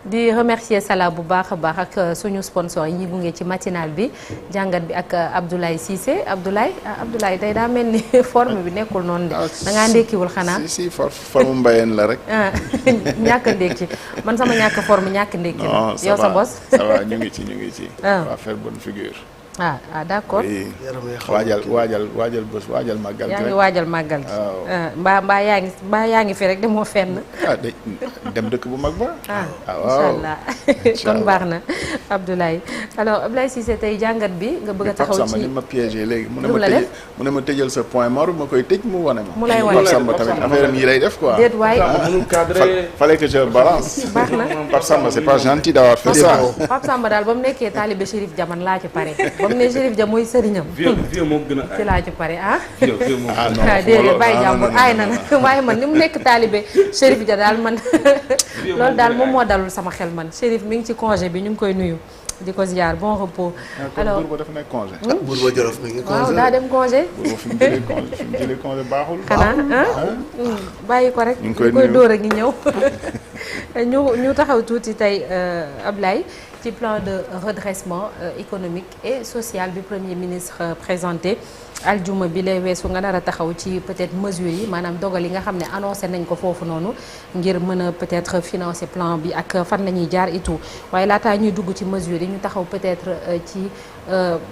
di remercier Salah bu baax a baax ak suñu sponsor yi ñuy gunge ci matinal bi jàngat bi ak Abdoulaye Cissé Abdoulaye tey daa mel ni forme bi nekkul noonu de. da ngaa ndékkiwul xanaa si forme mbayeen la rek. ñàkk a ndékki man sama ñàkk forme ñàkk ndékki la. yow sa bos ça va ñu ngi ci. va faire bonne figure. d'accord. waajal bés waajal màggal gi yaa ngi waajal màggal gi. mbaa yaa ngi fi rek demoo fenn. dem dëkk bu mag ba. incha allah kon baax na Abdoulaye. alors Abdoulaye Cissé tey jàngat bi nga bëgg a taxaw ci. ma piégé léegi mu ne ma tëjal sa point mort ma koy tëj mu wane ma. mu lay wane Pape Samba tamit affaire yi lay def quoi. déet waay fallait que je balance. baax na Pape Samba c'est pas gentil d'avoir fait ça. Pape Samba daal ba mu nekkee taalibe Chérif Diamane laa ci pare. ba mu ne Chérif Dia mooy sëriñam. vieux moom gën a ci laa ci pare vieux moom déedéet bàyyi jàmbur aay na nag waaye man ni mu nekk taalibe Chérif Dia daal man loolu daal moom moo dalul sama xel man Chérif mi ngi ci congé bi ñu ngi koy nuyu di ko ziar bon repos. alors buur ba dafa nekk congé. buur ba Jolof mi ngi congé waaw daa dem congé. buur ba fi mu jëlee congé baaxul. xanaa bàyyi ko rek. ñu ngi koy dóor a ngi ñëw. ñu taxaw tuuti tey Ablaye ci plan de redressement économique et social bi premier ministre présenté aljuma bi lay weesu nga nar a taxaw ci peut-être mesures yi maanaam dogal yi nga xam ne annoncé nañ ko foofu noonu ngir mën a peut-être financer plan bi ak fan la ñuy jaar et tout waaye laataa ñuy dugg ci mesures yi ñu taxaw peut-être ci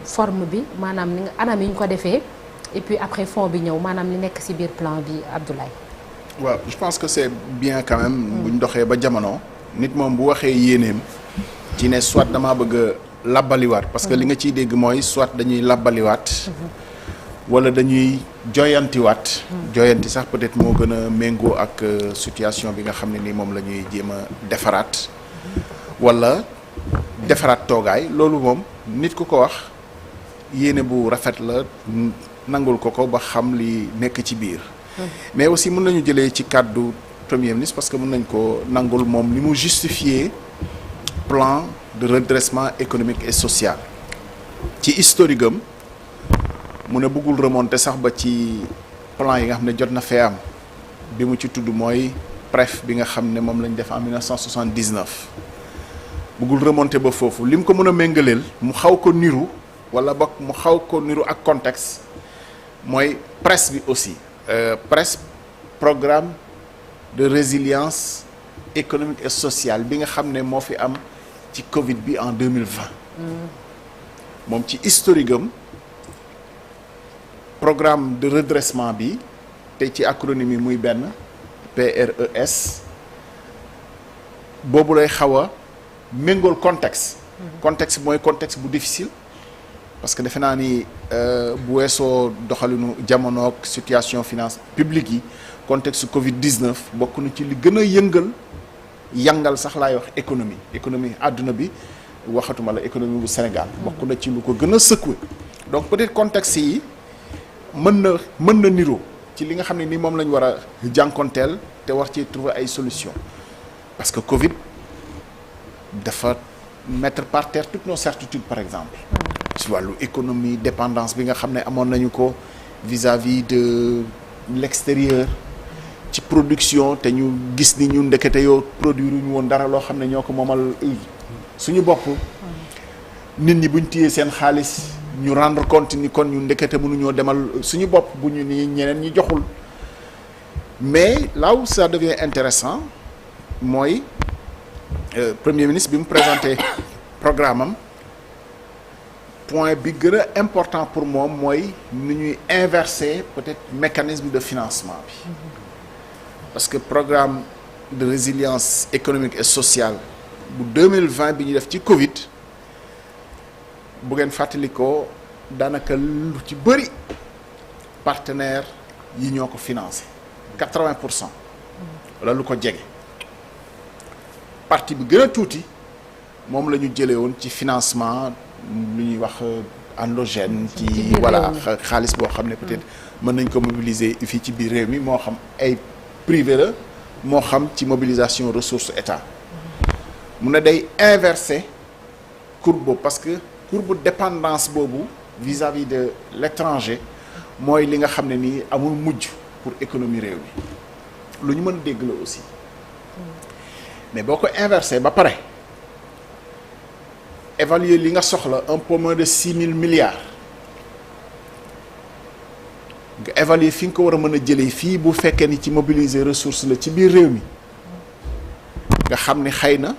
forme bi maanaam ni anam yi ñu ko defee et puis après fond bi ñëw maanaam li nekk ci biir plan bi Abdoulaye. waaw je pense que c'est bien quand même. bu ñu doxee ba jamono. nit moom bu waxee yéeneem. ci ne soit damaa bëgg a labbaliwaat. parce que li nga ciy dégg mooy soit dañuy labbaliwaat. wala dañuy joyantiwaat. joyanti sax peut-être moo gën a méngoo ak situation bi nga xam ne ni moom la ñuy jéem a defaraat. wala defaraat toogaay loolu moom nit ku ko wax yéene bu rafet la nangul ko ba xam li nekk ci biir. mais aussi mën nañu jëlee ci kàddu premier ministre parce que mën nañ ko nangul moom li mu justifier plan de redressement économique et social ci historique am mu ne bëggul remonter sax ba ci plan yi nga xam ne jot na fee am bi mu ci tudd mooy PREF bi nga xam ne moom lañ def en 1979 bëggul remonter ba foofu li mu ko mën a méngaleel mu xaw ko niru wala boog mu xaw ko niru ak contexte mooy PRES bi aussi PRES programme de résilience économique et sociale bi nga xam ne moo fi am ci Covid bi en 2020 moom ci historique am programme de redressement bi te ci acronyme yi muy benn PRES boobu lay xaw a méngool contexte mooy contexte bu difficile parce que defe naa ni bu weesoo doxalinu jamonoog situation finance publique yi contexte Covid-19 bokk na ci li gën a yangal sax laay wax économie àdduna bi waxatuma la économie bu Sénégal bokk na ci lu ko gën a secoué donc peut-être contexte yi mën na niroo ci li nga xam ne ni moom la ñu war a jànkonteel te war ci trouver ay solutions parce que Covid dafa mettre par terre toutes nos certitudes par exemple ci wàllu économie dépendance bi nga xam ne amoon nañu ko vis-à-vis de l'extérieur ci production te ñu gis ni ñu ndekete yoo produire ñu woon dara loo xam ne ñoo ko moomal suñu bopp nit ñi buñ téyee seen xaalis ñu rendre compte ni kon ñu ndekete mënuñoo demal suñu bopp bu ñu ni ñeneen ñi joxul mais là où ça devient intéressant mooy premier ministre bi mu présenté programme am point bi gën a important pour moom mooy nu ñuy inverser peut-être mécanisme de financement bi parce que programme de résilience économique et sociale bu 2020 bi ñu def ci Covid bu ngeen fàttalikoo daanaka lu ci bëri partenaires yi ñoo ko financé 80% wala lu ko jege partie bi gën a tuuti moom la ñu jëlee woon ci financement lu ñuy wax endogène ci voilà xaalis boo xam ne peut-être mën nañ ko mobiliser fii ci biir réew mi moo xam ay privé la moo xam ci mobilisation ressources état mu ne day inverser courbe boobu parce que courbe dépendance boobu vis-à-vis de l'étranger mooy li nga xam ne nii amul mujj pour économie réew mi lu ñu mën a dégg la aussi mais boo ko inversé ba pare évaluer li nga soxla un peu moins de 6 000 milliards nga évaluer fi nga ko war a mën a jëlee fii bu fekkee ni ci mobiliser ressource la ci biir réew mi nga xam ni xëy na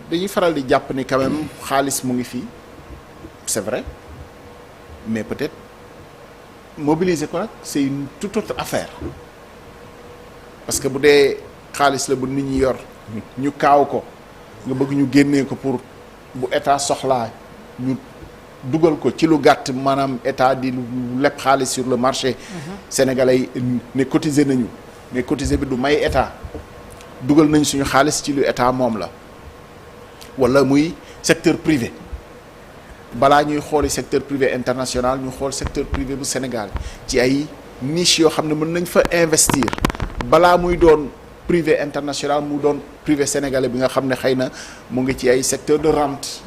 dañuy faral di jàpp ni quand même xaalis mu ngi fii c'est vrai mais peut-être mobiliser ko nag c'est une toute autre affaire parce que bu dee xaalis la bu nit ñi yor ñu kaaw ko nga bëgg ñu génnee ko pour bu état soxlaa ñu dugal ko ci lu gàtt maanaam état di leb xaalis sur le marché sénégalais yi ne cotiser nañu mais cotiser bi du may état dugal nañ suñu xaalis ci lu état moom la wala muy secteur privé balaa ñuy xooli secteur privé international ñu xool secteur privé bu Sénégal ci ay niche yoo xam ne mën nañ fa investir balaa muy doon privé international mu doon privé sénégalais bi nga xam ne xëy na mu ngi ci ay secteur de rente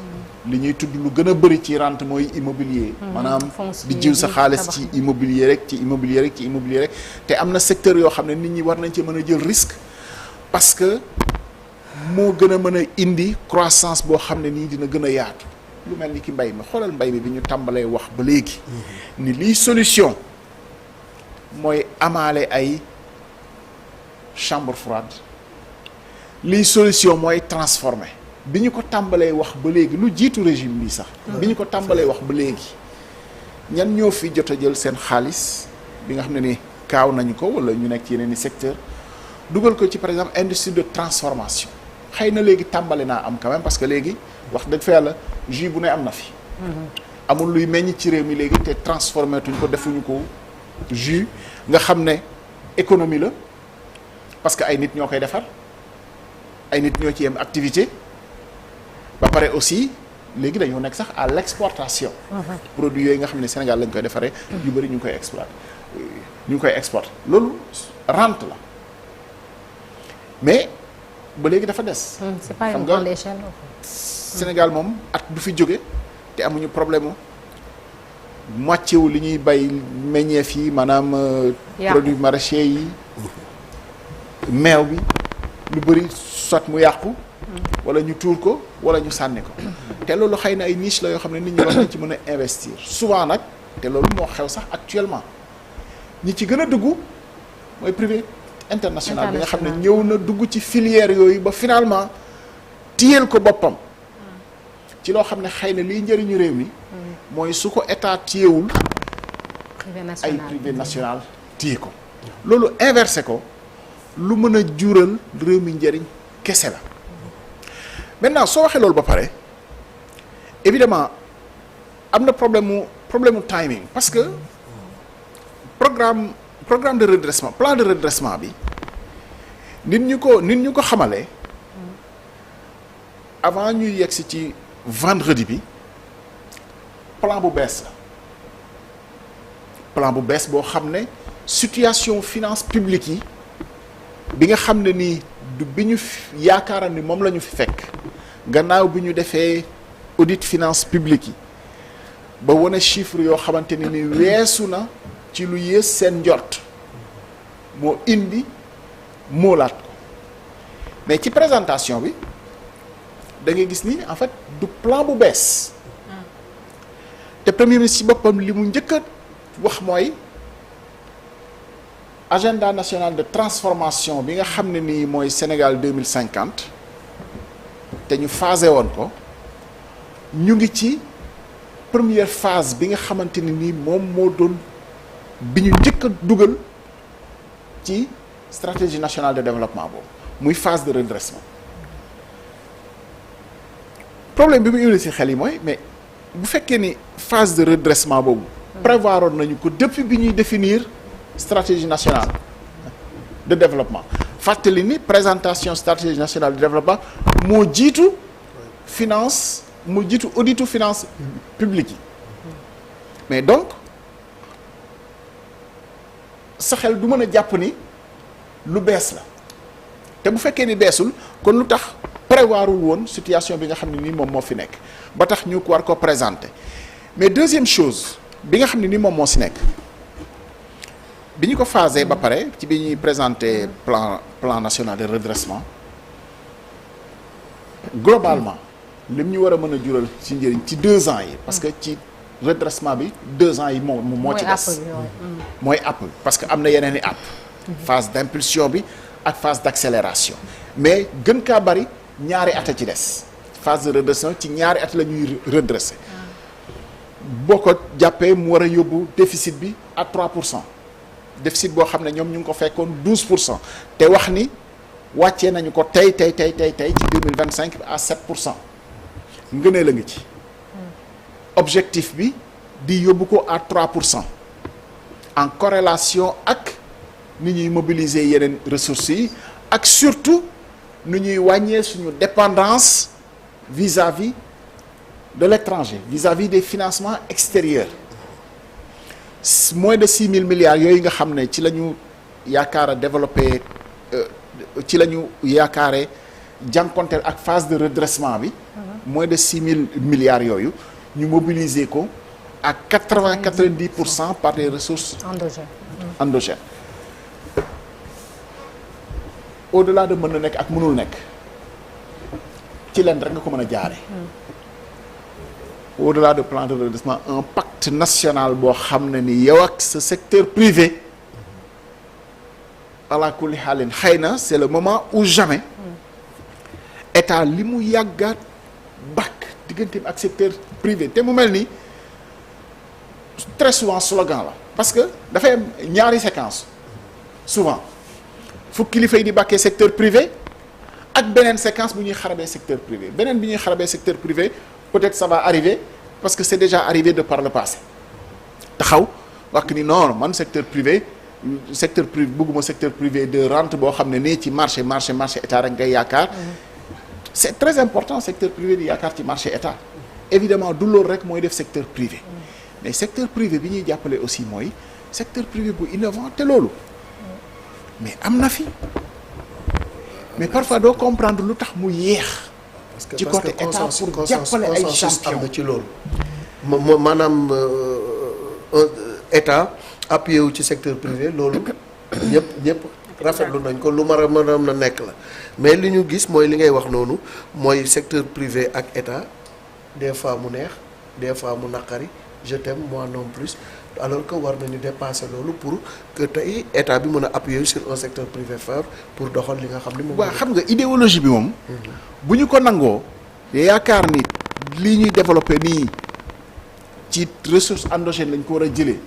li ñuy tudd lu gën a bëri ci rente mooy immobilier maanaam di jiw sa xaalis ci immobilier rek ci immobilier rek ci immobilier rek te am na secteur yoo xam ne nit ñi war nañ ci mën a jël risque parce que moo gën a mën a indi croissance boo xam ne nii dina gën a yaatu lu mel ni ki mbay mi xoolal mbay mi bi ñu tàmbalee wax ba léegi ni lii solution mooy amaale ay chambre froide lii solution mooy transformer bi ñu ko tàmbalee wax ba léegi lu jiitu régime bi sax bi ñu ko tàmbalee wax ba léegi ñan ñoo fi jot a jël seen xaalis bi nga xam ne ni kaaw nañu ko wala ñu nekk ci yeneen i secteur dugal ko ci par exemple industrie de transformation xëy na léegi tàmbale naa am quand même parce que léegi wax dëgg fa yàlla jus bu ne am na fi amul luy meññ ci réew mi léegi te transformé tuñ ko defuñu ko jus nga xam ne économie la parce que ay nit ñoo koy defar ay nit ñoo ci yem activité ba pare aussi léegi dañoo nekk sax à l'exportation produits yooyu nga xam ne Sénégal lañ koy defaree yu bëri ñu ngi koy exploiter ñu ngi koy exporter loolu rente la mais ba léegi dafa des c'est pas une grande échelle Sénégal moom at du fi jóge te amuñu problème moitié wu li ñuy bay meññeef yi maanaam produits maraîchers yi meew bi lu bëri soit mu yàqu wala ñu tuur ko wala ñu sànni ko te loolu xëy na ay niche la yoo xam ne nit ñi war nañ ci mën a investir souvent nag te loolu moo xew sax actuellement ñi ci gën a dugg mooy privé international bi nga xam ne ñëw na dugg ci filière yooyu ba finalement téyel ko boppam ci loo xam ne xëy na liy njëriñu réew mi mooy su ko état téyewul ay privé national téye ko loolu inversé ko lu mën a jural réew mi njëriñ kese la maintenant soo waxee loolu ba pare évidemment am na problème mu timing parce que programme de redressement plan de redressement bi nit ñu ko xamalee avant ñuy yegsi ci vendredi bi plan bu bees boo xam ne situation finance publique yi bi nga xam ne nii du bi ñu yaakaaran ni moom la ñu fi fekk gannaaw bi ñu defee audit finance publique yi ba wane chiffre yoo xamante ne ni weesu na ci lu yées seen njort moo indi moolaat ko mais ci présentation bi da ngay gis ni en fait du plan bu bees te premier ministre ci boppam li mu njëkk a wax mooy agenda national de transformation bi nga xam ne nii mooy Sénégal 2050 te ñu phasé woon ko ñu ngi ci première phase bi nga xamante ne nii moom moo doon bi ñu njëkk a dugal ci stratégie nationale de développement boobu muy phase de redressement problème bi mu indi ci xel yi mooy mais bu fekkee ni phase de redressement boobu prévoir oon nañu ko depuis bi ñuy définir stratégie nationale de développement fàttali ni présentation stratégie nationale de développement moo jiitu finance moo jiitu auditu finance publique yi mais donc sa xel du mën a jàpp ni lu bees la te bu fekkee ni beesul kon lu tax prévoirul woon situation bi nga xam ne nii moom moo fi nekk ba tax ñu war ko présenter mais deuxième chose bi nga xam ne ni moom moo si nekk bi ñu ko phasé ba pare ci bi ñuy présenter plan national de redressement globalement lim ñu war a mën a jural ci njëriñ ci 2 ans yi parce que ci redressement bi 2 ans yi moo ci des mooy app parce que am na yeneen i app phase d'impulsion bi ak phase d'accélération mais gën kaa bari ñaari at a ci des phase de redressement ci ñaari at la ñuy redresser boo ko jàppee mu war a yóbbu déficit bi à 3% déficit boo xam ne ñoom ñu ngi ko fekkoon 12% te wax ni wàccee nañu ko tey ci 2025 à 7% ngënee la ngi ci objectif bi di yóbbu ko à 3% en corrélation ak ni ñuy mobiliser yeneen ressources yi ak surtout nu ñuy wàññee suñu dépendance vis-à-vis de l'étranger vis-à-vis des financements extérieurs moins de 6 000 milliards yooyu nga xam ne ci la ñu yaakaar a développer ci la ñu yaakaare jànkonteel ak phase de redressement bi moins de 6 000 milliards yooyu ñu mobiliser ko à 90% par des ressources endogènes au-delà de mën na nekk ak mënul nekk ci leen rek nga ko mën a jaare au-delà de plan de redressement un pacte national boo xam ne ni yow ak sa secteur privé ala kulli xaalin xëy na c'est le moment ou jamais état li mu yàggaat bakk digganteem ak secteur privé te mu mel ni très souvent slogan la parce que dafay am ñaari séquence souvent fu kilifa yi di bàkkee secteur privé ak beneen séquence bu ñuy xarabee secteur privé beneen bi ñuy xarabee secteur privé peut-être ça va arriver parce que c'est déjà arrivé de par le passé taxaw wax ni non man secteur privé bëgguma secteur privé de rente boo xam ne nii ci marché état rek ngay yaakaar c'est très important secteur privé di yaakaar ci marché état évidemment du loolu rek mooy def secteur privé mais secteur privé bi ñuy jàppale aussi mooy secteur privé bu innovant te loolu mais am na fi mais parfois doo comprendre lu tax mu yéex ci côté état pour jàppale ay champion am na ci loolu maanaam état appuyé wu ci secteur privé loolu ñëpp rafetlu nañ ko lu mën na nekk la mais li ñu gis mooy li ngay wax noonu mooy secteur privé ak état des fois mu neex des fois mu naqari je t'aime moi non plus alors que war nañu dépasser loolu pour que tey état bi mën a appuyer sur un secteur privé fort pour doxal li nga xam ni moom. waaw xam nga idéologie bi moom. bu ñu ko nangoo. yaakaar ni lii ñuy développer nii ci ressources endogènes lañ ko war a jëlee.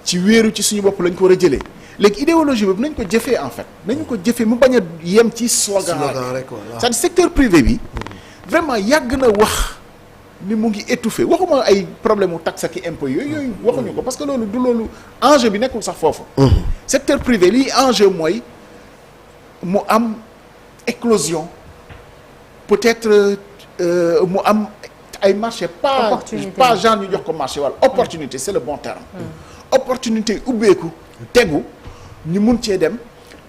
ci wéeru ci suñu bopp lañ ko war a jëlee. léegi idéologie boobu nañ ko jëfee en fait nañu ko jëfee mu bañ a yem ci slogan rek c'est-à-dire secteur privé bi. vraiment yàgg na wax. ni mu ngi étouffé waxuma ay problème mu taxe ak impôt yooyu waxuñu ko parce que loolu du loolu enjeu bi nekkul sax foofu. secteur privé lii enjeu mooy mu am éclosion peut-être mu am ay marché pas genre ñu jox ko marché wala opportunité c'est le bon terme. opportunité ubbeeku tegu ñu mun cee dem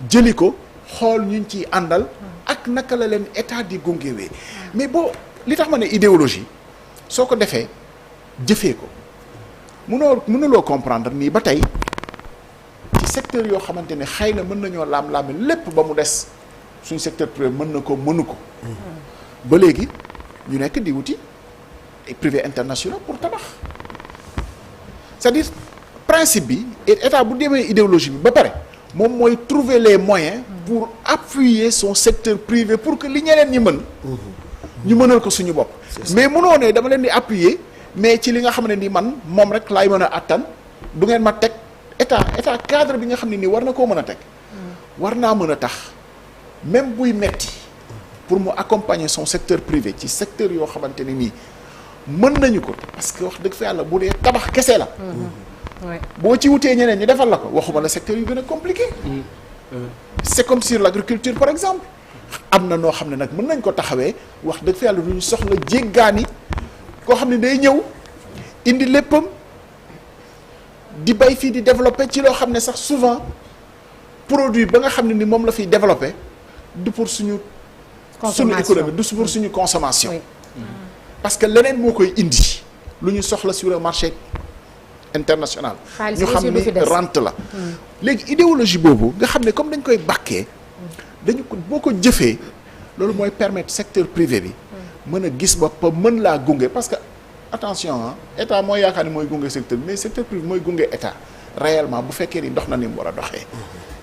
jëli ko xool ñu ciy àndal ak naka la leen état di gungewee mais boo li tax ma ne idéologie. soo ko defee jëfee ko mënuloo comprendre nii ba tey ci secteur yoo xamante ne xëy na mën nañoo laam-laame lépp ba mu des suñu secteur privé mënu ko ba léegi ñu nekk di wuti privé international pour tabax c'est-à-dire principe bi état bu demee idéologie bi ba pare moom mooy trouver les moyens pour appuyer son secteur privé pour que li ñeneen ñi mën ñu mënal ko suñu bopp mais mënoo ne dama leen di appuyer mais ci li nga xam ne ni man moom rek laay mën a attan du ngeen ma teg état cadre bi nga xam ne nii war na koo mën a teg war naa mën a tax même buy metti pour mu accompagner son secteur privé ci secteur yoo xamante ne nii mën nañu ko parce que wax dëgg fa yàlla bu dee tabax kese la boo ci wutee ñeneen ñi defal la ko waxuma la secteur yu gën a compliqué c'est comme sur l'agriculture par exemple am na noo xam ne nag mën nañ ko taxawee wax dëgg fa yàlla du ñu soxla jéggaani koo xam ne day ñëw indi léppam di bay fii di développer ci loo xam ne sax souvent produit ba nga xam ne ni moom la fiy développer du pour suñu économie du pour suñu consommation parce que leneen moo koy indi lu ñu soxla sur le marché international ñu xam ni rente la léegi idéologie boobu nga xam ne comme dañ koy bàkkee dañu ko boo ko jëfee loolu mooy permettre secteur privé bi mën a gis boppam mën laa gunge parce que attention état mooy yaakaar ni mooy gunge secteur mais secteur privé mooy gunge état réellement bu fekkee ni dox na ni mu war a doxee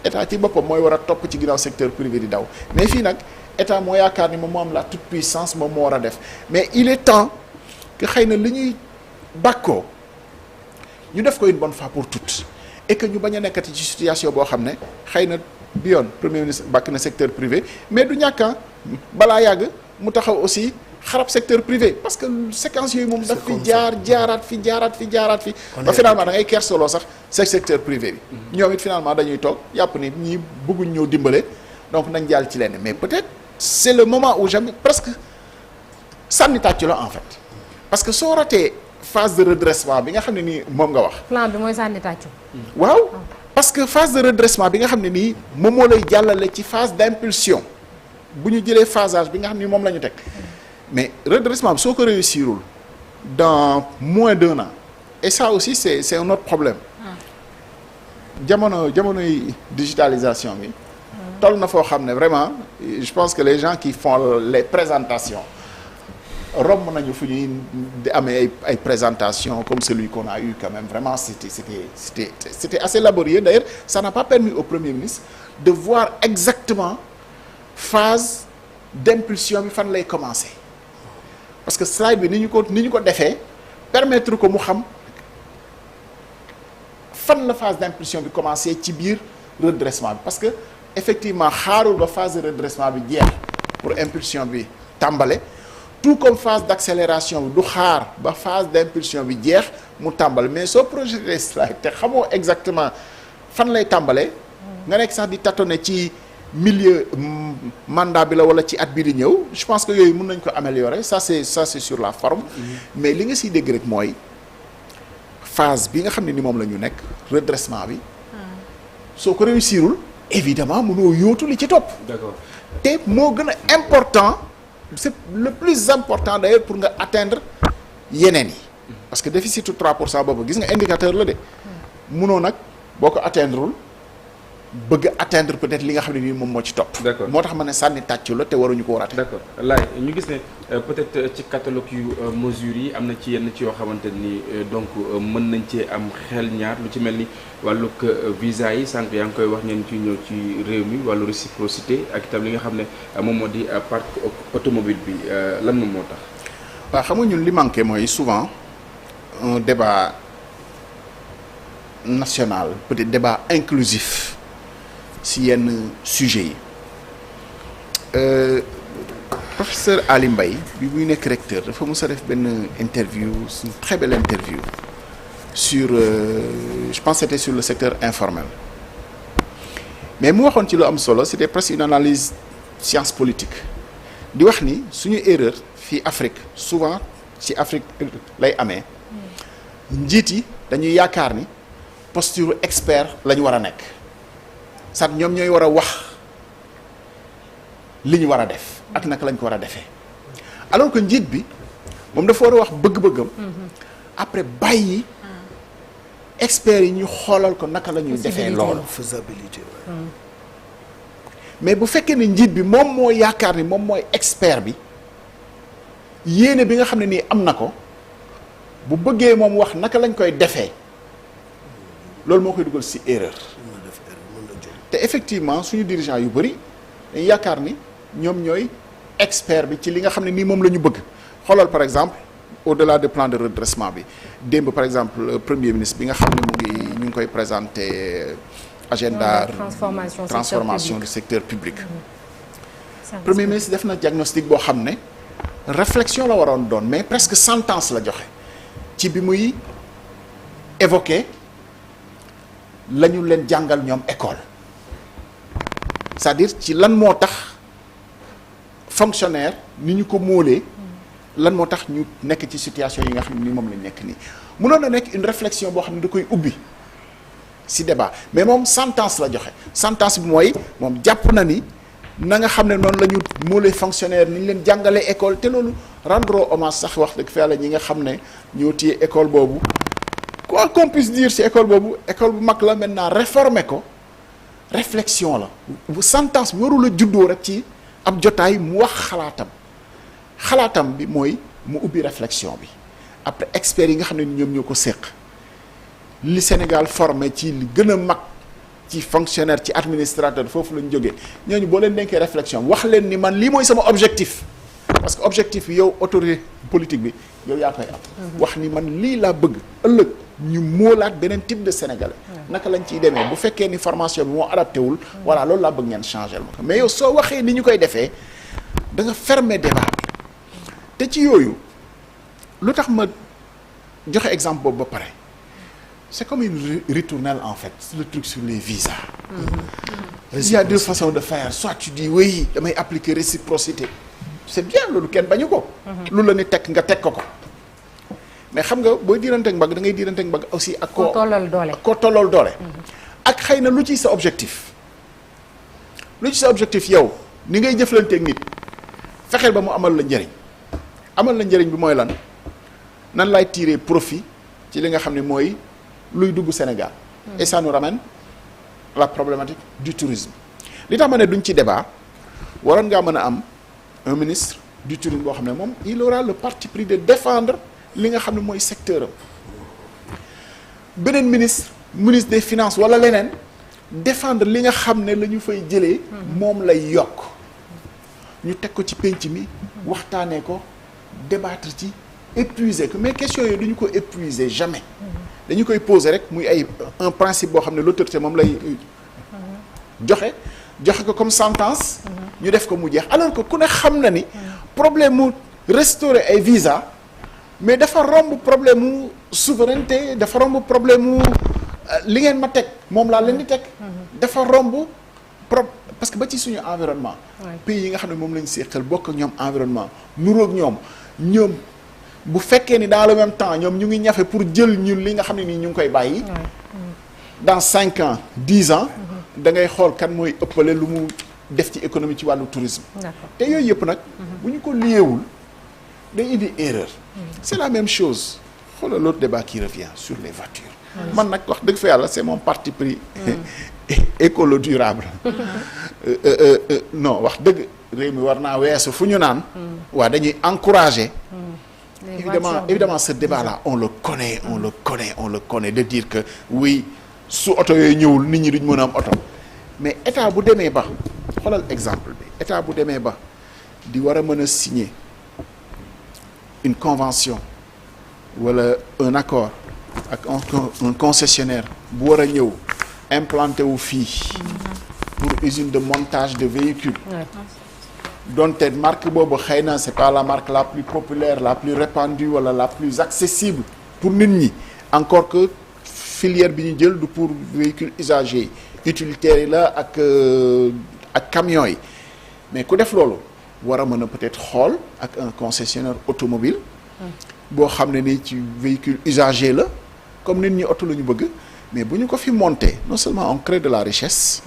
état ci boppam mooy war a topp ci ginnaaw secteur privé di daw mais fii nag état moo yaakaar ni moom moo am la toute puissance moom moo war a def mais il est temps que xëy na li ñuy bàkkoo ñu def ko une bonne fois pour toutes et que ñu bañ a nekkati ci situation boo xam ne xëy na bi yoon premier ministre bàkk na secteur privé mais du ñàkk balaa yàgg mu taxaw aussi xarab secteur privé parce que séquence yooyu moom daf fi jaaraat fi ba finalement da ngay kersoloo sax secteur privé bi ñoom it finalement dañuy toog yàpp ni ñii bëgguñ ñëw dimbale donc nañ jàll ci lenn mais peut-être c'est le moment où jamais presque sànni tàcc la en fait parce que soo ratee phase de redressement bi nga xam ne nii moom nga wax plan bi mooy sànni tàccu waaw parce que phase de redressement bi nga xam ne nii moom moo lay jàllale ci phase d'impulsion bu ñu jëlee phasage bi nga xam ne moom la ñu teg mais redressement bi soo ko réussirul dans moins d'1 an et ça aussi c'est un autre problème jamonoy digitalisation bi toll na foo xam ne vraiment je pense que les gens qui font les présentations romb nañu fu ñuy di amee ay présentations comme celui qu'on a eu quand même vraiment c'était assez laborieux d'ailleurs ça n'a pas permis au Premier ministre de voir exactement phase d'impulsion bi fan lay commencer parce que slide bi ni ñu ko defee permettre ko mu xam fan la phase d'impulsion bi commencer ci biir redressement bi parce que effectivement xaarul ba phase de redressement bi jeex pour impulsion bi tàmbale tout comme phase d'accélération bi du xaar ba phase d'impulsion bi jeex mu tàmbale mais soo projeté slide te xamoo exactement fan lay tàmbale nga nekk sax di tâtonner ci milieu mandat bi la wala ci at bi di ñëw je pense que yooyu mën nañ ko améliorer ça c'est sur la forme mais li nga siy dégg rek mooy phase bi nga xam ne ni moom la ñu nekk redressement bi soo ko réussirul évidemment mënoo yóotu li ci topp d'accord te moo gën a important c'est le plus important d'ailleurs pour nga atteindre yeneen yi parce que déficit 3% boobu gis nga indicateur la de mënoo nag boo ko atteindreul bëgg atteindre peut-être li nga xam ne nii moom moo ci topp. d'accord moo tax ma ne sànni tàccu la te waruñu ko rater. d'accord laay ñu gis ne peut-être ci catalogue yu mesures yi am na ci yenn ci yoo xamante ni donc mën nañ cee am xel ñaar lu ci mel ni wàllug visa yi sànq yaa ngi koy wax ñeen ci ñëw ci réew mi wàllu réciprocité ak itam li nga xam ne moom moo di parc automobile bi lan moom moo tax. waaw xam nga ñun li manqué mooy souvent un débat national peut-être débat inclusif si yenn sujets yi professeur Ali Mbaye bi muy nekk recteur dafa mës a def benn interview une très belle interview sur je pense c'était sur le secteur informel mais mu waxoon ci lu am solo c'était presque une analyse science politique di wax ni suñu erreur fii Afrique souvent ci Afrique lay amee njiit yi dañuy yaakaar ni posture expert la ñu war a nekk sax ñoom ñooy war a wax li ñu war a def ak naka lañ ko war a defee alors que njiit bi moom dafa war a wax bëgg-bëggam après bàyyi experts yi ñu xoolal ko naka la ñuy defee loolu faisabilité mais bu fekkee ne njiit bi moom moo yaakaar ni moom mooy expert bi yéene bi nga xam ne nii am na ko bu bëggee moom wax naka lañ koy defee loolu moo koy dugal ci erreur te effectivement suñu dirigeant yu bari dañu yaakaar ni ñoom ñooy expert bi ci li nga xam ne nii moom la ñu bëgg xoolal par exemple au-delà de plan de redressement bi démb par exemple premier ministre bi nga xam ne ñu ngi koy présenter agenda transformation du secteur public premier ministre def na diagnostic boo xam ne réflexion la waroon doon mais presque sentence la joxe ci bi muy évoquer la ñu leen jàngal ñoom école c'est-à-dire ci lan moo tax fonctionnaire ni ñu ko móolee lan moo tax ñu nekk ci situation yi nga xam ne ni moom lañ nekk nii mënoon na nekk une réflexion boo xam ne da koy ubbi ci débat mais moom sentence la joxe sentence bi mooy moom jàpp na ni na nga xam ne noonu la ñu móolee fonctionnaire ni ñu leen jàngalee école te loolu rendre hommage sax wax dëgg fa yàlla ñi nga xam ne ñoo téye école boobu quoi qu'on puisse dire ci école boobu école bu mag la maintenant réformer ko réflexion la bu sentence bi warul a juddoo rek ci ab jotaay mu wax xalaatam bi mooy mu ubbi réflexion bi après experts yi nga xam ne ñoom ñoo ko séq li Sénégal formé ci li gën a mag ci fonctionnaire ci administrateur foofu lañ jógee ñooñu boo leen dénkee réflexion wax leen ni man lii mooy sama objectif parce que objectif bi yow autorité politique bi yow yaa koy am wax ni man lii laa bëgg ëllëg ñu moolaat beneen type de sénégalais naka lañ ciy demee bu fekkee ni formation bi moo adapté wul voilà loolu laa bëgg ngeen changer ma ko mais yow soo waxee ni ñu koy defee da nga fermer débat bi te ci yooyu lu tax ma joxe exemple boobu ba pare c'est comme une ritournelle en fait le truc sur les visas il y a deux façons de faire soit tu dis oui damay appliquer réciprocité c'est bien loolu kenn bañu ko lu la ni teg nga teg ko mais xam nga booy diiranteeg mbagg da ngay diiranteeg mbagg aussi ak koo tollool doole ak xëy na lu ci sa objectif yow ni ngay jëflanteeg nit fexeel ba mu amal la njëriñ bi mooy lan nan laay tirer profit ci li nga xam ne mooy luy dugg Sénégal et ça nous ramène la problématique du tourisme li tax ma ne duñ ci débat waroon ngaa mën a am un ministre du tourisme boo xam ne moom il aura le parti pris de défendre li nga xam ne mooy secteur am beneen ministre des finances wala leneen défendre li nga xam ne la ñu fay jëlee moom lay yokk ñu teg ko ci penc mi waxtaanee ko débattre ci épuiser ko mais question yooyu duñu ko épuiser jamais dañu koy poser rek muy ay un principe boo xam ne l'autorité moom lay joxe ko comme sentence ñu def ko mu jeex alors que ku ne xam na ni problème mu restaurer ay visa mais dafa romb problème mu souveraineté dafa romb problème mu li ngeen ma teg moom laa leen di teg dafa romb parce que ba ci suñu environnement pays yi nga xam ne moom lañ séqal bokk ak ñoom environnement nuroog ñoom bu fekkee ni dans le même temps ñoom ñu ngi ñafe pour jël ñun li nga xam ne nii ñu ngi koy bàyyi dans 5 ans 10 ans da ngay xool kan mooy ëppale lu mu def ci économie ci wàllu tourisme te yooyu yëpp nag bu ñu ko liyeewul day indi erreur c'est la même chose xoolal l'autre débat qui revient sur les voitures man nag wax dëgg fa yàlla c'est mon parti pris écolo durable non wax dëgg réew mi war naa weesu fu ñu naan waa dañuy encourager évidemment ce débat-là on le connaît de dire que oui su oto yooyu ñëwul nit ñi duñ mën a am oto mais état bu demee ba xoolal exemple bi état bu demee ba di war a mën a signer une convention wala un accord ak un concessionnaire bu war a ñëw implanté wu fii pour usine de montage de véhicules donte marque boobu xëy na c'est pas la marque la plus populaire la plus répandue wala la plus accessible pour nit ñi encore que filière bi ñu jël du pour véhicules usagers utilitaires yi la ak camions yi mais ku def loolu war a mën a peut-être xool ak un concessionnaire automobile boo xam ne ni ci véhicule usager la comme nit ñi oto la ñu bëgg mais bu ñu ko fi monter non seulement on crée de la richesse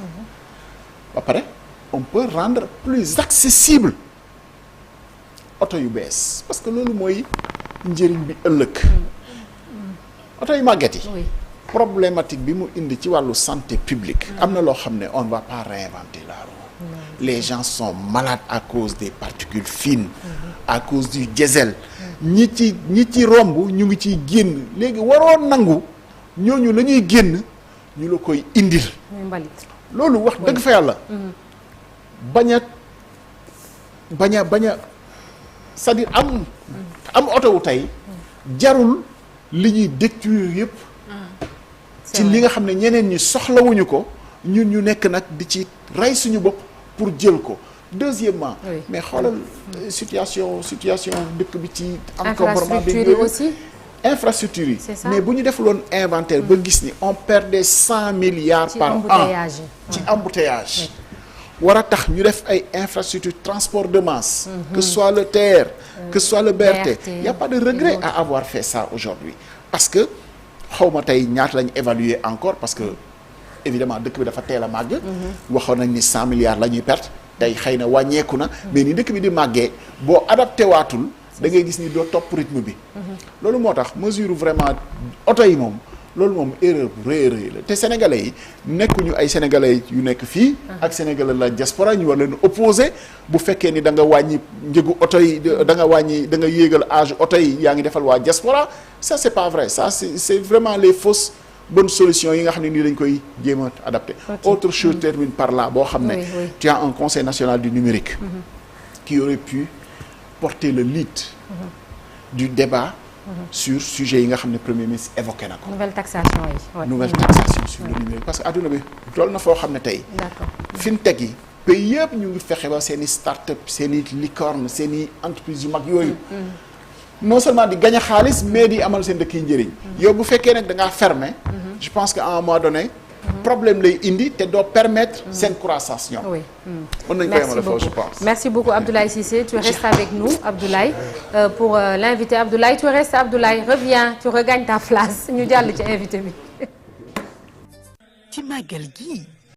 ba pare on peut rendre plus accessible oto yu bees parce que loolu mooy njëriñ bi ëllëg oto yu màgget yi problématique bi mu indi ci wàllu santé publique am na loo xam ne on ne va pas réinventer la roue les gens sont malades à cause des particules fines à cause du diesel ñi ci romb ñu ngi ciy génn léegi waroon nangu ñooñu la ñuy génn ñu la koy indil loolu wax dëgg fa yàlla bañ a c'est-à-dire am oto wu tey jarul li ñuy détruire yëpp ci li nga xam ne ñeneen ñi soxlawuñu ko ñun ñu nekk nag di ci rey suñu bopp pour jël ko deuxièmement mais xoolal situation dëkk bi ci encombrement bi aussi infrastructure yi mais bu ñu defuloon inventaire ba gis ni on perdait 100 milliards par an ci embouteillage war a tax ñu def ay infrastructures transport de masse que ce soit le TER que ce soit le BRT il y a pas de regret à avoir fait ça aujourd'hui parce que xawma tey ñaata lañu évaluer encore parce que évidemment dëkk bi dafa teel a màgg waxoon nañ ni 100 milliards la ñuy perte tey xëy na wàññeeku na mais ni dëkk bi di màggee boo adapté waatul da ngay gis ni doo topp rythme bi loolu moo tax mesure vraiment oto yi moom loolu moom erreur bu rëy a rëy la te sénégalais yi nekkuñu ay sénégalais yu nekk fii. ak sénégalais la diaspora ñu war leen opposé bu fekkee ni da nga wàññi njëgu oto yi da nga yéegal âge oto yi yaa ngi defal waa diaspora ça c'est pas vrai ça c'est vraiment les fausses bonnes solutions yi nga xam ne nii dañ koy jéem a adapté. Autre chose termine par là boo xam ne. tu as un conseil national du numérique. qui aurait pu porter le lead. du débat. sur sujet yi nga xam ne premier ministre évoqué na ko. nouvelle taxation yi. nouvelle taxation sur le numérique parce que adduna bi toll na foo xam ne tey. d'accord fintech yi pays yëpp ñu ngi fexe ba seen i start-up seen i licorne seen i entreprise yu mag yooyu. non seulement di gagner xaalis mais di amal seen dëkk yi njëriñ. yow bu fekkee nag da ngaa fermer. je pense que à un moment donné. problème lay indi te doo permettre seen croissance ñoom. oui mën nañu ko yemale foofu je pense. merci beaucoup Abdoulaye Cissé tu restes avec nous Abdoulaye pour l'invité Abdoulaye tu restes Abdoulaye reviens tu regagnes ta place ñu jàll ci invité bi. ci màggal gi